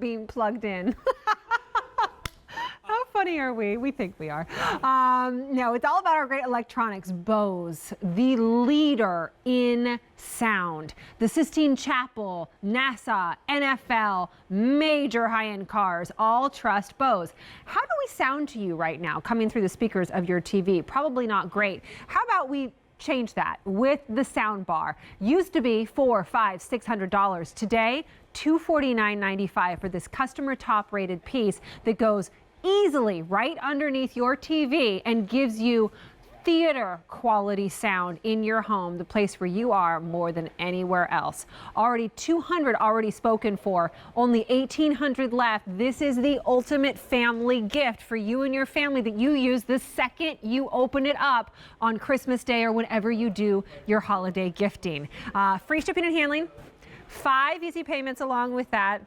being plugged in. How funny are we? We think we are. No, it's all about our great electronics. Bose, the leader in sound. The Sistine Chapel, NASA, NFL, major high-end cars all trust Bose. How do we sound to you right now coming through the speakers of your TV? Probably not great. How about we change that with the Soundbar? Used to be $400, $500, $600. Today, $249.95 for this customer top-rated piece that goes easily right underneath your TV and gives you theater quality sound in your home, the place where you are more than anywhere else. Already 200 already spoken for, only 1,800 left. This is the ultimate family gift for you and your family that you use the second you open it up on Christmas Day or whenever you do your holiday gifting. Free shipping and handling, 5 easy payments along with that.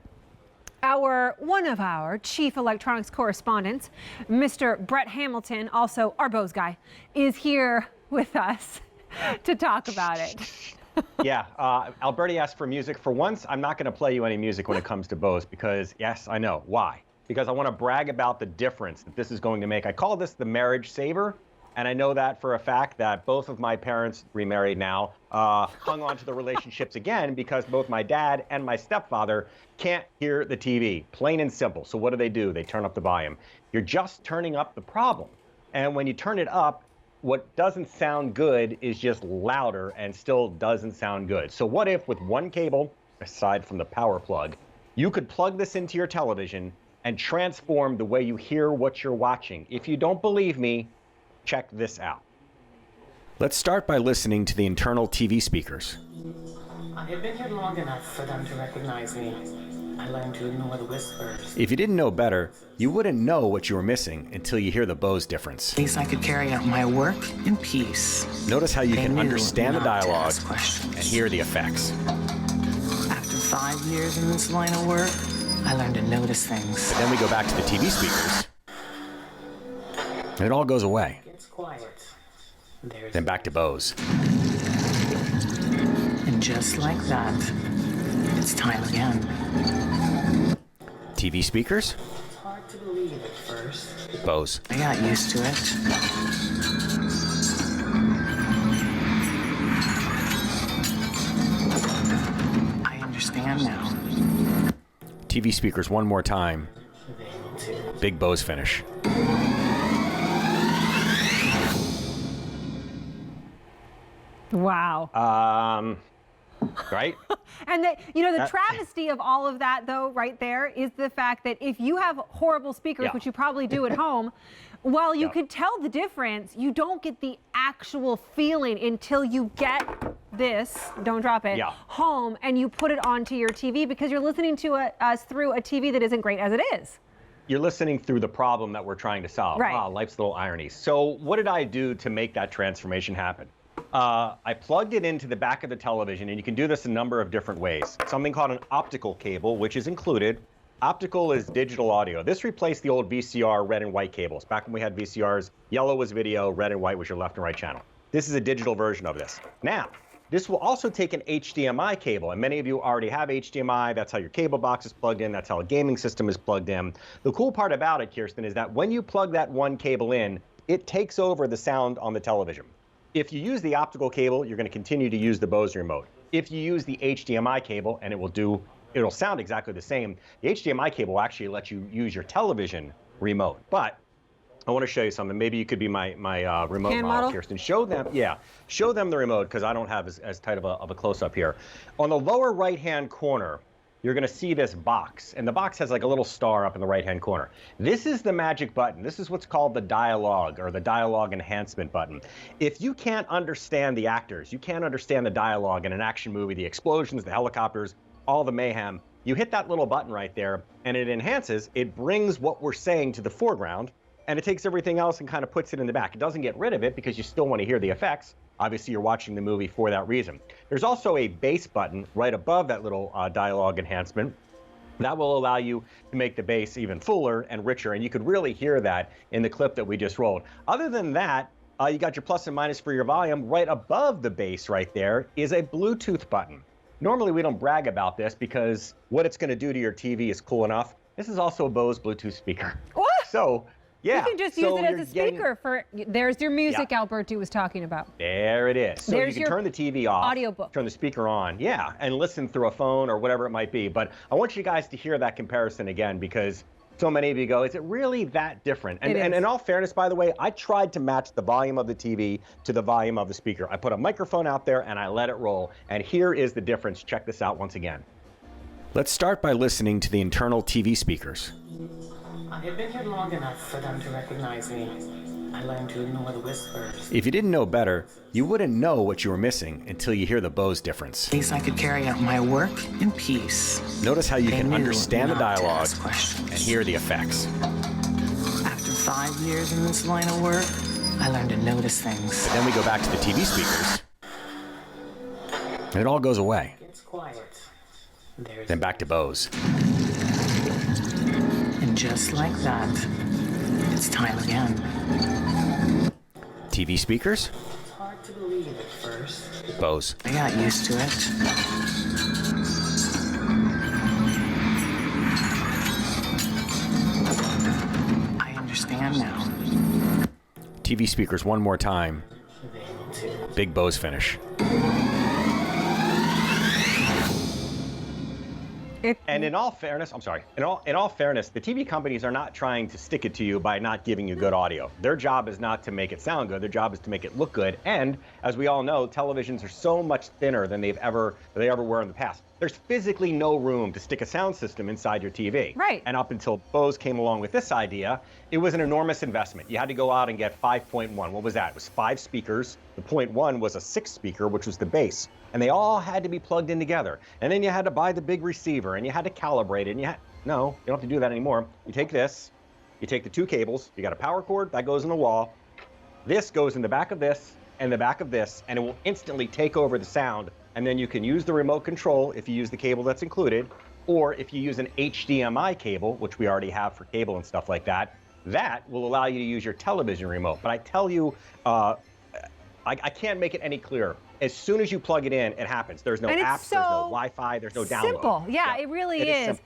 One of our chief electronics correspondents, Mr. Brett Hamilton, also our Bose guy, is here with us to talk about it. Yeah, Alberti asked for music. For once, I'm not going to play you any music when it comes to Bose because, yes, I know. Why? Because I want to brag about the difference that this is going to make. I call this the marriage saver. And I know that for a fact that both of my parents, remarried now, hung on to the relationships again because both my dad and my stepfather can't hear the TV, plain and simple. So what do? They turn up the volume. You're just turning up the problem. And when you turn it up, what doesn't sound good is just louder and still doesn't sound good. So what if with one cable, aside from the power plug, you could plug this into your television and transform the way you hear what you're watching? If you don't believe me, check this out. Let's start by listening to the internal TV speakers. I have been here long enough for them to recognize me. I learned to ignore the whispers. If you didn't know better, you wouldn't know what you were missing until you hear the Bose difference. At least I could carry out my work in peace. Notice how you They can knew understand the not to dialogue ask questions. and hear the effects. After 5 years in this line of work, I learned to notice things. But then we go back to the TV speakers, and it all goes away. It's quiet. There's Then back to Bose. And just like that, it's time again. TV speakers, It's hard to believe at first. Bose. I got used to it. I understand now. TV speakers one more time. They will too. Big Bose finish. Wow. Right? And the travesty of all of that, though, right there, is the fact that if you have horrible speakers, Yeah. which you probably do at home, while you Yeah. could tell the difference, you don't get the actual feeling until you get this, don't drop it, Yeah. home and you put it onto your TV because you're listening to us through a TV that isn't great as it is. You're listening through the problem that we're trying to solve. Right. Life's little ironies. So what did I do to make that transformation happen? I plugged it into the back of the television, and you can do this a number of different ways. Something called an optical cable, which is included. Optical is digital audio. This replaced the old VCR red and white cables. Back when we had VCRs, yellow was video, red and white was your left and right channel. This is a digital version of this. Now, this will also take an HDMI cable, and many of you already have HDMI. That's how your cable box is plugged in. That's how a gaming system is plugged in. The cool part about it, Kirsten, is that when you plug that one cable in, it takes over the sound on the television. If you use the optical cable, you're going to continue to use the Bose remote. If you use the HDMI cable, and it'll sound exactly the same, the HDMI cable will actually let you use your television remote. But I want to show you something. Maybe you could be my remote Hand model, model? Kirsten. Show them the remote, because I don't have as tight of a close-up here. On the lower right-hand corner, you're going to see this box, and the box has like a little star up in the right-hand corner. This is the magic button. This is what's called the dialogue, or the dialogue enhancement button. If you can't understand the actors, you can't understand the dialogue in an action movie, the explosions, the helicopters, all the mayhem, you hit that little button right there, and it enhances, it brings what we're saying to the foreground, and it takes everything else and kind of puts it in the back. It doesn't get rid of it because you still want to hear the effects. Obviously, you're watching the movie for that reason. There's also a bass button right above that little dialogue enhancement. That will allow you to make the bass even fuller and richer, and you could really hear that in the clip that we just rolled. Other than that, you got your plus and minus for your volume. Right above the bass right there is a Bluetooth button. normally we don't brag about this because what it's going to do to your TV is cool enough. This is also a Bose Bluetooth speaker. What? So, yeah. You can just use it as a speaker for, there's your music Alberti was talking about. There it is. So There's you can turn the TV off, audiobook. turn the speaker on, and listen through a phone or whatever it might be. But I want you guys to hear that comparison again because so many of you go, is it really that different? And in all fairness, by the way, I tried to match the volume of the TV to the volume of the speaker. I put a microphone out there and I let it roll. And here is the difference. Check this out once again. Let's start by listening to the internal TV speakers. I had been here long enough for them to recognize me. I learned to ignore the whispers. If you didn't know better, you wouldn't know what you were missing until you hear the Bose difference. At least I could carry out my work in peace. Notice how you They can knew understand the not to dialogue ask questions. and hear the effects. After 5 years in this line of work, I learned to notice things. Then we go back to the TV speakers. It all goes away. It's quiet. There's Then back to Bose. And just like that, it's time again. TV speakers, It's hard to believe at first. Bose. I got used to it. I understand now. TV speakers one more time. They will too. Big Bose finish. And in all fairness, I'm sorry, in all fairness, the TV companies are not trying to stick it to you by not giving you good audio. Their job is not to make it sound good. Their job is to make it look good. And as we all know, televisions are so much thinner than they ever were in the past. There's physically no room to stick a sound system inside your TV. Right. And up until Bose came along with this idea, it was an enormous investment. You had to go out and get 5.1. What was that? It was 5 speakers. The 0.1 was a 6 speaker, which was the bass. And they all had to be plugged in together. And then you had to buy the big receiver and you had to calibrate it. And no, you don't have to do that anymore. You take this, you take the 2 cables, you got a power cord that goes in the wall. This goes in the back of this and the back of this, and it will instantly take over the sound. And then you can use the remote control if you use the cable that's included, or if you use an HDMI cable, which we already have for cable and stuff like that, that will allow you to use your television remote. But I tell you, I can't make it any clearer. As soon as you plug it in, it happens. There's no And it's apps, there's no so Wi-Fi, there's no download. Simple. Yeah, it really is.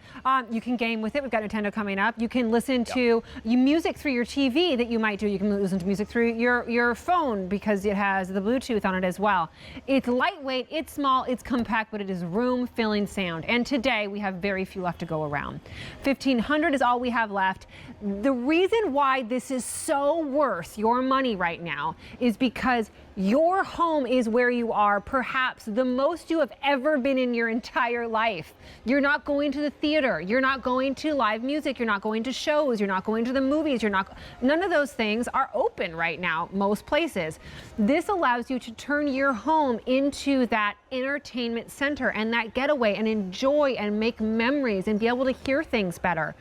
You can game with it. We've got Nintendo coming up. You can listen to music through your TV that you might do. You can listen to music through your phone because it has the Bluetooth on it as well. It's lightweight, it's small, it's compact, but it is room-filling sound. And today we have very few left to go around. 1,500 is all we have left. The reason why this is so worth your money right now is because your home is where you are perhaps the most you have ever been in your entire life. You're not going to the theater. You're not going to live music. You're not going to shows. You're not going to the movies. None of those things are open right now, most places. This allows you to turn your home into that entertainment center and that getaway and enjoy and make memories and be able to hear things better.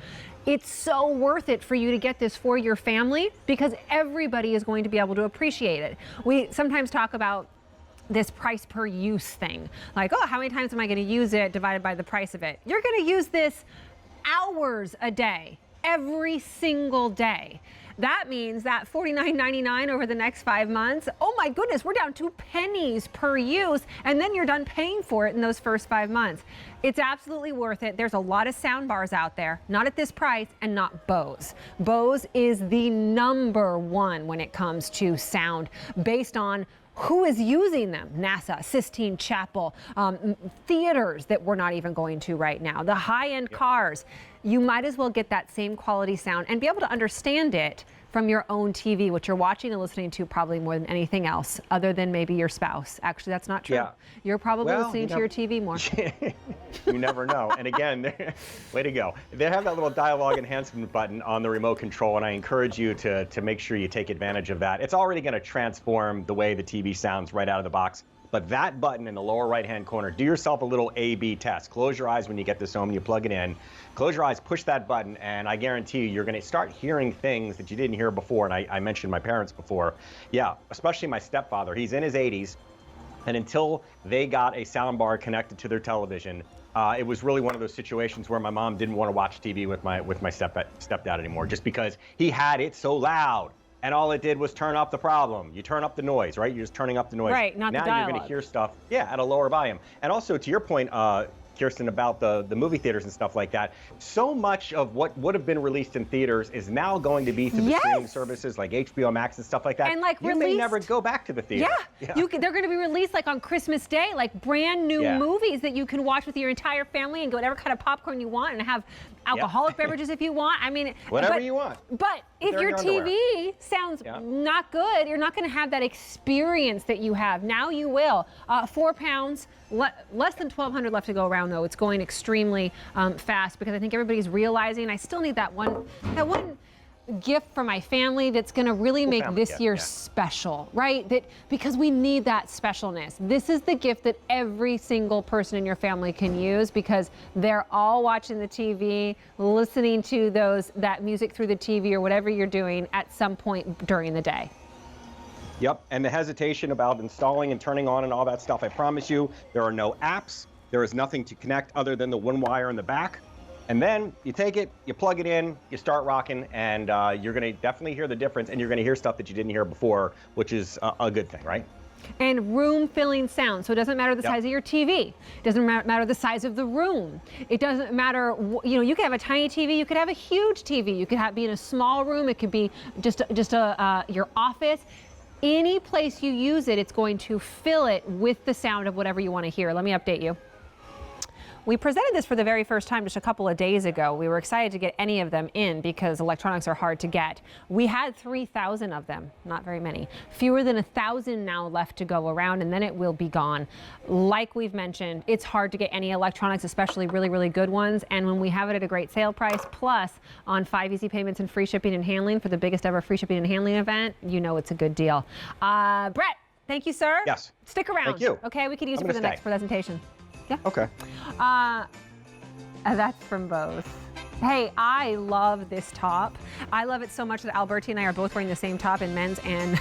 It's so worth it for you to get this for your family because everybody is going to be able to appreciate it. We sometimes talk about this price per use thing. Like, oh, how many times am I going to use it divided by the price of it? You're going to use this hours a day, every single day. That means that $49.99 over the next 5 months, oh my goodness, we're down to pennies per use, and then you're done paying for it in those first 5 months. It's absolutely worth it. There's a lot of sound bars out there, not at this price and not Bose. Bose is the #1 when it comes to sound based on who is using them? NASA, Sistine Chapel, theaters that we're not even going to right now, the high-end cars. You might as well get that same quality sound and be able to understand it from your own TV, which you're watching and listening to probably more than anything else, other than maybe your spouse. Actually, that's not true. Yeah. You're probably Well, listening to your TV more. You never know. And again, way to go. They have that little dialogue enhancement button on the remote control, and I encourage you to make sure you take advantage of that. It's already going to transform the way the TV sounds right out of the box. But that button in the lower right-hand corner, do yourself a little A/B test. Close your eyes when you get this home and you plug it in. Close your eyes, push that button, and I guarantee you're going to start hearing things that you didn't hear before. And I mentioned my parents before. Yeah, especially my stepfather. He's in his 80s. And until they got a sound bar connected to their television, it was really one of those situations where my mom didn't want to watch TV with my stepdad anymore, just because he had it so loud. and all it did was turn up the problem. You turn up the noise, right? You're just turning up the noise. Right, not the now you're going dialogue. to hear stuff, at a lower volume. And also, to your point, Kirsten, about the movie theaters and stuff like that, so much of what would have been released in theaters is now going to be to the streaming services like HBO Max and stuff like that. And like you may never go back to the theater. Yeah. They're going to be released like on Christmas Day, like brand new movies that you can watch with your entire family and get whatever kind of popcorn you want and have alcoholic beverages if you want. I mean, whatever you want. But if your TV sounds not good, you're not going to have that experience that you have. Now you will. 4 pounds, less than 1,200 left to go around though. It's going extremely fast because I think everybody's realizing I still need that one gift for my family that's going to really make this year special, right? Because we need that specialness. This is the gift that every single person in your family can use because they're all watching the TV, listening to that music through the TV or whatever you're doing at some point during the day. Yep, and the hesitation about installing and turning on and all that stuff, I promise you, there are no apps. There is nothing to connect other than the one wire in the back. And then you take it, you plug it in, you start rocking, and you're going to definitely hear the difference, and you're going to hear stuff that you didn't hear before, which is a good thing, right? And room-filling sound. So it doesn't matter the size of your TV. It doesn't matter the size of the room. It doesn't matter, you could have a tiny TV, you could have a huge TV. You could be in a small room. It could be just your office. Any place you use it, it's going to fill it with the sound of whatever you want to hear. Let me update you. We presented this for the very first time just a couple of days ago. We were excited to get any of them in because electronics are hard to get. We had 3,000 of them, not very many. Fewer than 1,000 now left to go around, and then it will be gone. Like we've mentioned, it's hard to get any electronics, especially really, really good ones. And when we have it at a great sale price, plus on 5 easy payments and free shipping and handling for the biggest ever free shipping and handling event, you know it's a good deal. Brett, thank you, sir. Yes. Stick around. Thank you. Okay, we could use it for the next presentation. Yeah. Okay. That's from Bose. Hey, I love this top. I love it so much that Alberti and I are both wearing the same top in men's and